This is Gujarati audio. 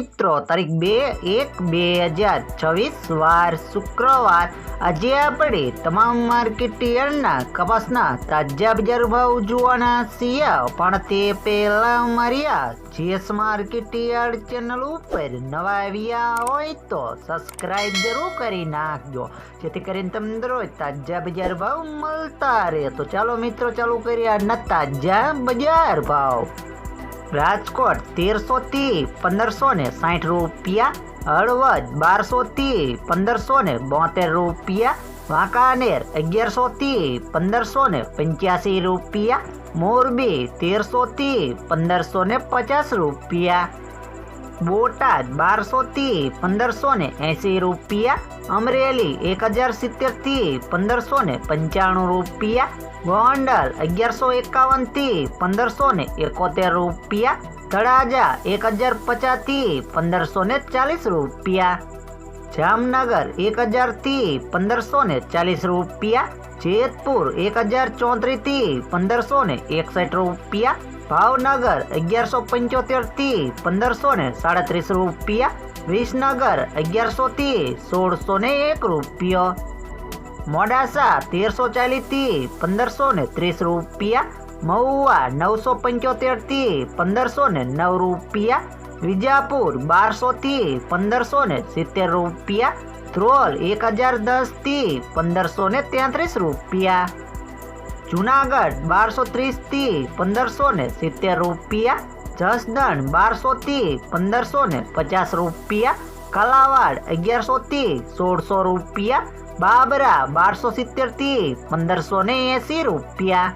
મિત્રો તારીખ 2/1/2026 વાર શુક્રવાર આજે આપણે તમામ માર્કેટ યાર્ડના કપાસના તાજા બજાર ભાવ જોવાના છીએ, પણ તે પહેલા અમારી આ જીએસ માર્કેટ યાર્ડ ચેનલ ઉપર નવા આવ્યા હોય તો સબસ્ક્રાઇબ જરૂર કરી નાખજો, જેથી કરીને તમને દરરોજ તાજા બજાર ભાવ મળતા રહે। તો ચાલો મિત્રો ચાલુ કરીએ આજના તાજા બજાર ભાવ। રાજકોટ 1300 થી 1560 રૂપિયા, હળવદ 1200 થી 1572 રૂપિયા, વાંકાનેર 1100 થી 1585 રૂપિયા, મોરબી 1300 થી 1550 રૂપિયા, બોટાદ 1200 થી 1580 રૂપિયા, અમરેલી 1070 થી 1595 રૂપિયા, ગોંડલ 1151 થી 1571 રૂપિયા, તળાજા 1050 થી 1540 રૂપિયા, જામનગર 1000 થી 1540 રૂપિયા, જેતપુર 1034 થી 1561 રૂપિયા, ભાવનગર 1175 થી 1537 રૂપિયા, વિસનગર 1100 થી 1601 રૂપિયો, મોડાસા 1340 થી 1530 રૂપિયા, મહુવા 975 થી 1509 રૂપિયા, વિજાપુર 1200 થી 1570 રૂપિયા, ધ્રોલ 1010 થી 1533 રૂપિયા, જુનાગઢ 1230 થી 1570 રૂપિયા, જસદણ 1200 થી 1550 રૂપિયા, કલાવાડ 1100 થી 1600 રૂપિયા, બાબરા 1270 થી 1580 રૂપિયા।